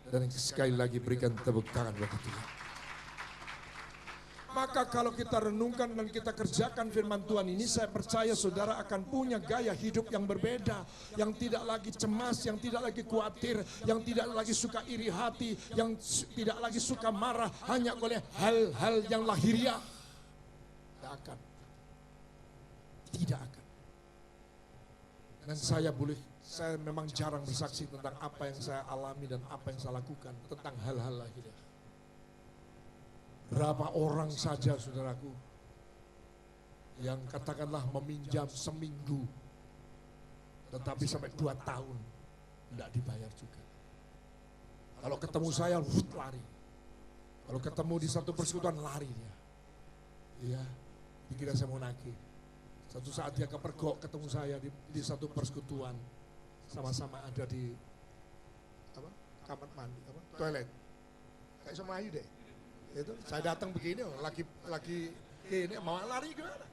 Dan sekali lagi berikan tepuk tangan bagi Tuhan. Maka kalau kita renungkan dan kita kerjakan firman Tuhan ini, saya percaya saudara akan punya gaya hidup yang berbeda. Yang tidak lagi cemas, yang tidak lagi khawatir, yang tidak lagi suka iri hati, yang tidak lagi suka marah hanya oleh hal-hal yang lahiriah. Tidak akan. Tidak akan. Dan saya memang jarang bersaksi tentang apa yang saya alami dan apa yang saya lakukan tentang hal-hal lahiriah. Berapa orang saja saudaraku yang katakanlah meminjam seminggu tetapi sampai 2 tahun tidak dibayar juga. Kalau ketemu saya lari. Kalau ketemu di satu persekutuan lari dia. Iya, dikira saya mau nagih. Satu saat dia kepergok ketemu saya di satu persekutuan. Sama-sama ada di kamar mandi, toilet. Kayak sama Ayu deh. Itu saya datang begini, lagi ini mau lari gimana?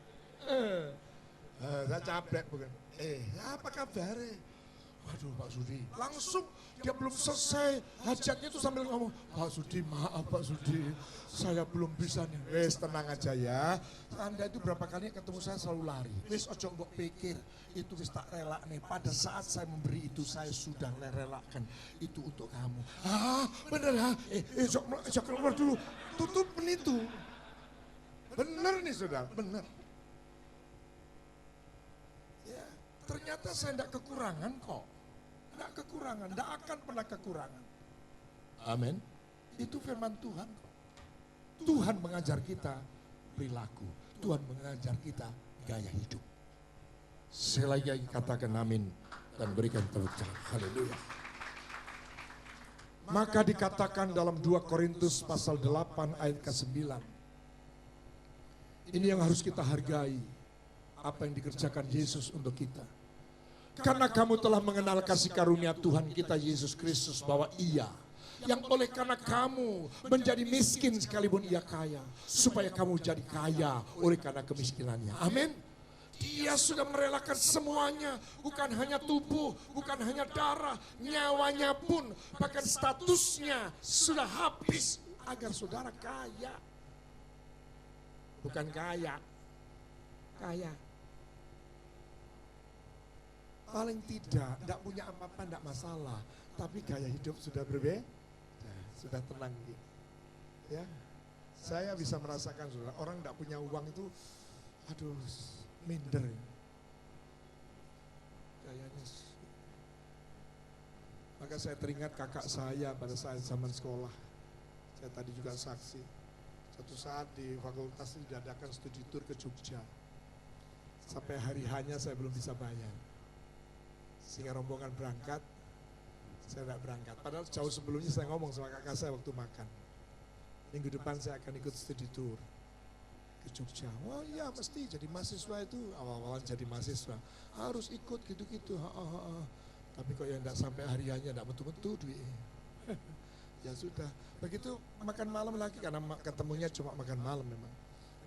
Saya cabrek bukan. Apa kabar? Waduh Pak Sudi, langsung dia belum selesai hajatnya itu sambil ngomong, Pak Sudi maaf Pak Sudi, saya belum bisa nih. Wes tenang aja ya, Anda itu berapa kali ketemu saya selalu lari. Wes ojo mbok pikir, itu wis tak rela nih, pada saat saya memberi itu saya sudah relakan itu untuk kamu. Bener ha? Ojo keluar dulu, tutup itu. Bener nih saudara, bener. Ya, ternyata saya tidak kekurangan kok. Tidak kekurangan, tidak akan pernah kekurangan. Amin. Itu firman Tuhan. Tuhan mengajar kita perilaku. Tuhan mengajar kita gaya hidup. Sekali lagi katakan amin dan berikan tepuk tangan. Haleluya. Maka dikatakan dalam 2 Korintus pasal 8 ayat ke-9. Ini yang harus kita hargai. Apa yang dikerjakan Yesus untuk kita. Karena kamu telah mengenal kasih karunia Tuhan kita Yesus Kristus bahwa Ia yang oleh karena kamu menjadi miskin sekalipun Ia kaya, supaya kamu jadi kaya oleh karena kemiskinannya. Amin. Dia sudah merelakan semuanya, bukan hanya tubuh, bukan hanya darah, nyawanya pun, bahkan statusnya sudah habis agar saudara kaya. Bukan kaya. Paling tidak punya apa-apa, tidak masalah. Tapi gaya hidup sudah berbeda, sudah tenang gitu. Ya, saya bisa merasakan saudara, orang tidak punya uang itu, aduh, minder. Kayaknya. Maka saya teringat kakak saya pada saat zaman sekolah. Saya tadi juga saksi. Suatu saat di fakultas diadakan studi tour ke Jogja. Sampai hari hanya saya belum bisa bayar. Sehingga rombongan berangkat, saya tidak berangkat. Padahal jauh sebelumnya saya ngomong sama kakak saya waktu makan. Minggu depan saya akan ikut studi tour ke Jogja. Oh iya mesti jadi mahasiswa itu, awal-awalan jadi mahasiswa. Harus ikut gitu-gitu. Tapi kok ya tidak sampai hariannya, tidak betul-betul duit. Ya sudah, begitu makan malam lagi karena ketemunya cuma makan malam memang.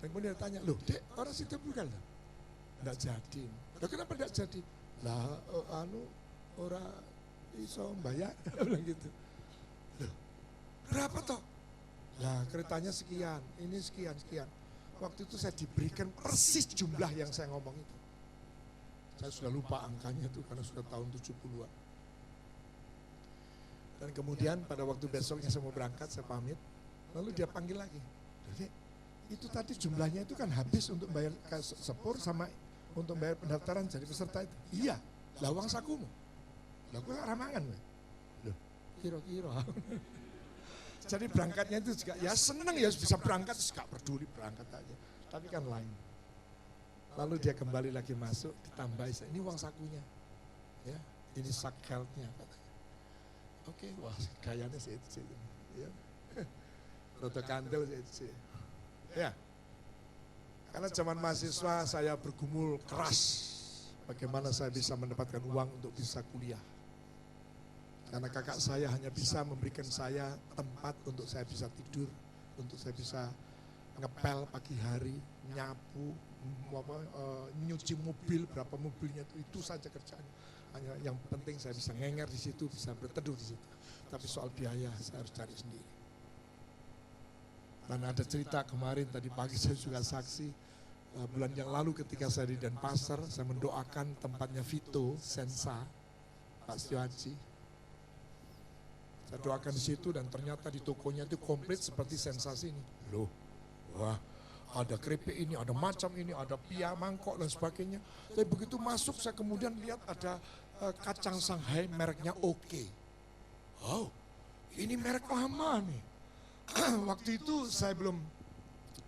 Dan kemudian dia tanya, loh dek orang situ bukan lah? Tidak jadi. Loh kenapa tidak jadi? Lah ora iso bayar bilang gitu. Loh, berapa toh? Lah keretanya sekian, ini sekian. Waktu itu saya diberikan persis jumlah yang saya ngomong itu. Saya sudah lupa angkanya itu karena sudah tahun 70-an. Dan kemudian pada waktu besoknya saya mau berangkat, saya pamit. Lalu dia panggil lagi. Jadi itu tadi jumlahnya itu kan habis untuk bayar sepur sama untuk bayar pendaftaran jadi peserta itu. Iya, lah uang sakumu. Lah gue ramangan. Loh, kira-kira. Jadi berangkatnya itu juga, ya seneng ya bisa berangkat, gak peduli berangkat aja. Tapi kan lain. Lalu dia kembali lagi masuk, ditambahi, ini uang sakunya. Ya, ini sak health-nya katanya. Oke, wah gayanya sih itu. Ya. Roto kandel sih. Ya. Karena zaman mahasiswa saya bergumul keras bagaimana saya bisa mendapatkan uang untuk bisa kuliah. Karena kakak saya hanya bisa memberikan saya tempat untuk saya bisa tidur, untuk saya bisa ngepel pagi hari, nyapu, nyuci mobil, berapa mobilnya itu saja kerjaannya. Hanya yang penting saya bisa ngenger di situ, bisa berteduh di situ. Tapi soal biaya saya harus cari sendiri. Dan ada cerita kemarin tadi pagi saya juga saksi bulan yang lalu ketika saya di Denpasar saya mendoakan tempatnya Vito Sensa Pak Setiaji. Saya doakan di situ dan ternyata di tokonya itu komplit seperti sensasi ini. Loh, wah Ada keripik ini, ada macam ini, ada pia, mangkok dan sebagainya. Tapi begitu masuk saya kemudian lihat ada kacang Shanghai mereknya Oke. Oh, ini merek lama nih. Waktu itu saya belum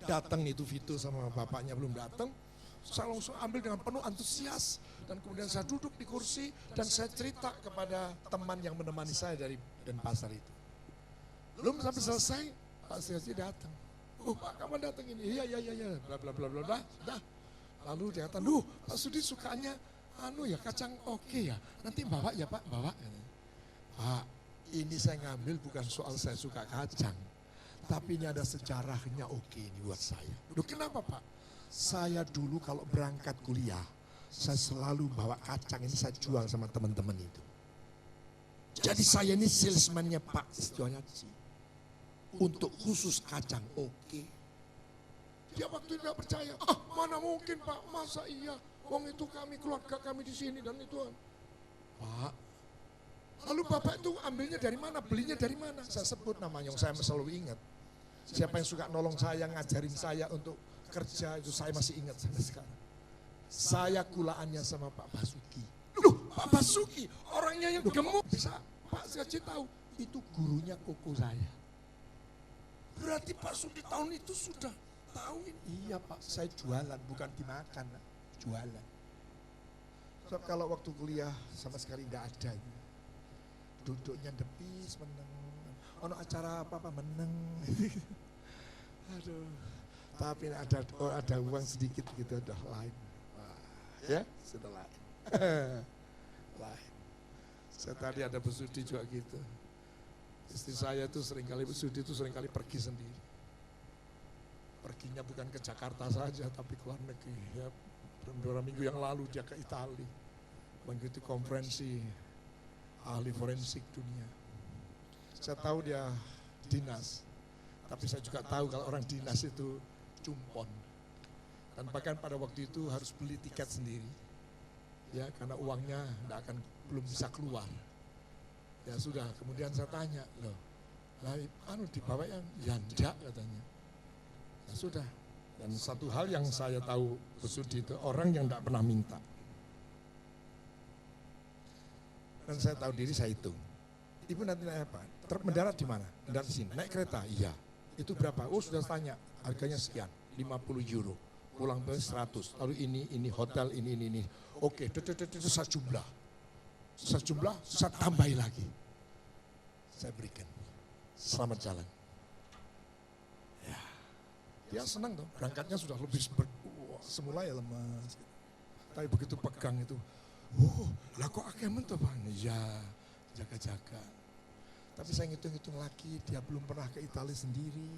datang, itu Vito sama bapaknya belum datang. Saya langsung ambil dengan penuh antusias. Dan kemudian saya duduk di kursi dan saya cerita kepada teman yang menemani saya dari Denpasar itu. Belum sampai selesai, Pak Sesi datang. Oh Pak, kapan datang ini? Iya, bla bla bla bla bla. Dah. Lalu dia kata, Pak Sudi sukanya kacang Oke ya. Nanti bawa ya Pak, bawa. Pak, ini saya ngambil bukan soal saya suka kacang. Tapi ini ada sejarahnya Oke ini buat saya. Loh kenapa Pak? Saya dulu kalau berangkat kuliah, saya selalu bawa kacang ini saya jual sama teman-teman itu. Jadi saya ini salesman-nya Pak Setiawaji. Untuk khusus kacang Oke. Dia waktu itu tidak percaya. Mana mungkin Pak, masa iya? Wong itu kami, keluarga kami di sini dan itu. Pak, lalu Bapak itu ambilnya dari mana? Belinya dari mana? Saya sebut namanya, yang saya selalu ingat. Siapa yang suka nolong saya, ngajarin saya untuk kerja, itu saya masih ingat sampai sekarang. Saya kulaannya sama Pak Basuki. Loh, Pak Basuki, orangnya yang gemuk. Bisa Pak Sudi tahu, itu gurunya koko saya. Berarti Pak Sudi tahun itu sudah tahu ini. Iya Pak, saya jualan, bukan dimakan, jualan. Sebab kalau waktu kuliah sama sekali tidak ada. Duduknya depis, meneng. Ono acara apa-apa meneng. Aduh. Tapi ada uang sedikit gitu, udah lain. Wah, ya, sudah lain. Lain. Saya tadi ada Bu Sudi juga gitu. Istri saya tuh seringkali, Bu Sudi itu seringkali pergi sendiri. Perginya bukan ke Jakarta saja, tapi ke luar negeri. Ya, beberapa minggu yang lalu dia ke Italia. Mengikuti konferensi ahli forensik dunia. Saya tahu dia dinas, tapi saya juga tahu kalau orang dinas itu cumpon. Dan bahkan pada waktu itu harus beli tiket sendiri. Ya, karena uangnya belum bisa keluar. Ya sudah, kemudian saya tanya, loh, dibawa yang enggak katanya. Ya sudah, dan satu hal yang saya tahu Bu Sudi itu orang yang enggak pernah minta. Dan saya tahu diri, saya hitung. Ibu nanti naik apa? Mendarat di mana? Mendarat di sini. Naik kereta? Iya. Itu berapa? Oh sudah tanya, harganya sekian, 50 euro. Pulang ke 100. Lalu ini hotel, ini. Oke, itu saya jumlah. Saya tambahin lagi. Saya berikan. Selamat jalan. Ya. Dia senang dong, berangkatnya sudah lebih semula ya lemas. Tapi begitu pegang itu, lah kok akemen tuh Bang? Ya, jaga-jaga. Tapi saya ngitung-ngitung lagi, dia belum pernah ke Italia sendiri,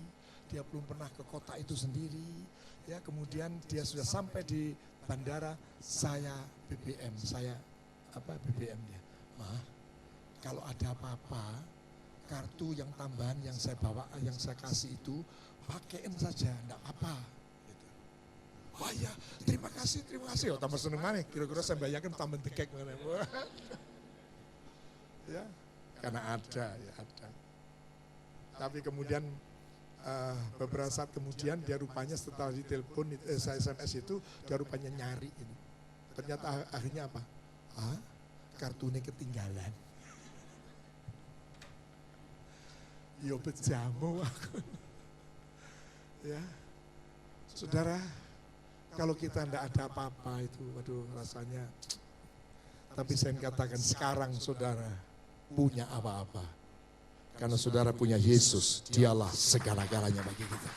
dia belum pernah ke kota itu sendiri. Ya, kemudian dia sudah sampai di bandara, saya BBM dia. Kalau ada apa-apa, kartu yang tambahan yang saya bawa, yang saya kasih itu, pakein saja, enggak apa-apa. Gitu. Wah ya, terima kasih. Oh, tambah seneng mana? Kira-kira saya bayangkan tambah dekek mana? Ya, karena ada. Tapi kemudian beberapa saat kemudian dia rupanya setelah ditelepon, saya SMS itu, dia rupanya nyari ini. Ternyata akhirnya apa? Kartunya ketinggalan. Yo bejamu aku. Ya, saudara, kalau kita tidak ada apa-apa itu, waduh rasanya. Tapi saya katakan sekarang saudara punya apa-apa. Karena saudara punya Yesus, dialah segala-galanya bagi kita.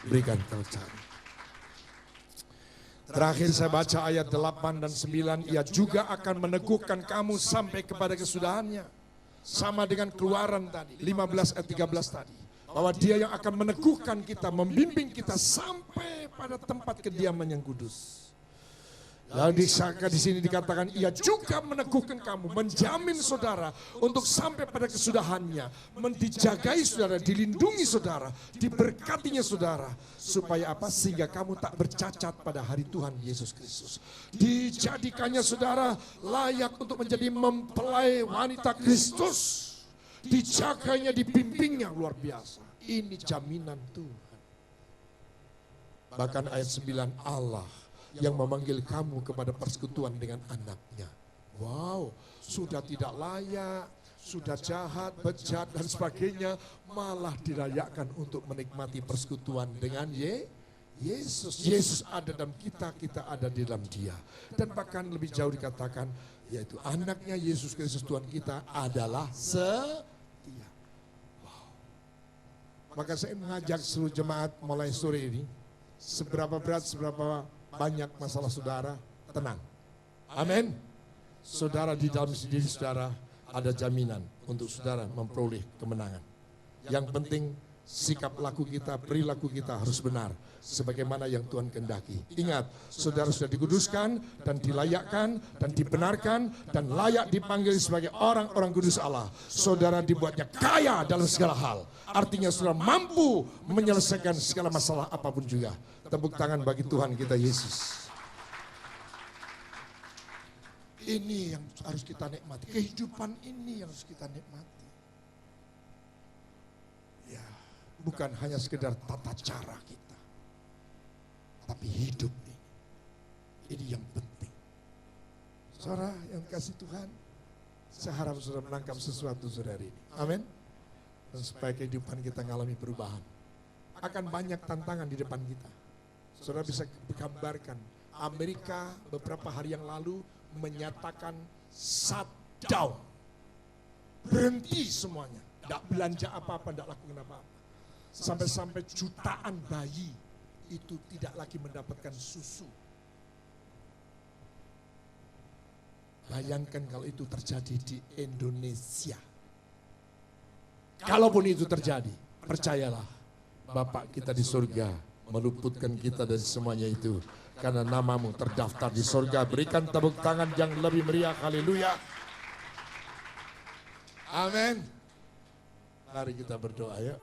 Berikan kepercayaan. Terakhir saya baca ayat 8 dan 9, ia juga akan meneguhkan kamu sampai kepada kesudahannya. Sama dengan Keluaran tadi, 15 ayat 13 tadi. Bahwa dia yang akan meneguhkan kita, membimbing kita sampai pada tempat kediaman yang kudus. Lalu di sini dikatakan ia juga meneguhkan kamu, menjamin saudara untuk sampai pada kesudahannya, dijagai saudara, dilindungi saudara, diberkatinya saudara, supaya apa? Sehingga kamu tak bercacat pada hari Tuhan Yesus Kristus. Dijadikannya saudara layak untuk menjadi mempelai wanita Kristus. Dijaganya, dibimbingnya luar biasa. Ini jaminan Tuhan. Bahkan ayat 9, Allah yang memanggil kamu kepada persekutuan dengan anaknya. Wow, sudah tidak layak, sudah jahat, bejat dan sebagainya, malah dirayakkan untuk menikmati persekutuan dengan Yesus. Yesus ada dalam kita, kita ada di dalam Dia. Dan bahkan lebih jauh dikatakan, yaitu anaknya Yesus Kristus Tuhan kita adalah setia. Wow. Maka saya mengajak seluruh jemaat mulai sore ini, seberapa berat, seberapa banyak masalah saudara, tenang. Amin. Saudara di dalam diri saudara ada jaminan untuk saudara memperoleh kemenangan. Yang penting sikap laku kita, perilaku kita harus benar sebagaimana yang Tuhan kehendaki. Ingat, saudara sudah dikuduskan dan dilayakkan dan dibenarkan dan layak dipanggil sebagai orang-orang kudus Allah. Saudara dibuatnya kaya dalam segala hal. Artinya saudara mampu menyelesaikan segala masalah apapun juga. Tepuk tangan bagi Tuhan kita Yesus. Ini yang harus kita nikmati. Kehidupan ini yang harus kita nikmati. Ya, bukan hanya sekedar tata cara kita, tapi hidup ini. Ini yang penting. Saudara yang kasih Tuhan, saya harap saudara menangkap sesuatu saudara ini. Amin. Dan supaya kehidupan kita mengalami perubahan. Akan banyak tantangan di depan kita. Saudara bisa gambarkan, Amerika beberapa hari yang lalu menyatakan shutdown. Berhenti semuanya. Tidak belanja apa-apa, tidak lakukan apa-apa. Sampai-sampai jutaan bayi itu tidak lagi mendapatkan susu. Bayangkan kalau itu terjadi di Indonesia. Kalaupun itu terjadi, percayalah, Bapak kita di surga meluputkan kita dari semuanya itu. Karena namamu terdaftar di surga. Berikan tepuk tangan yang lebih meriah. Haleluya. Amin. Mari kita berdoa ya.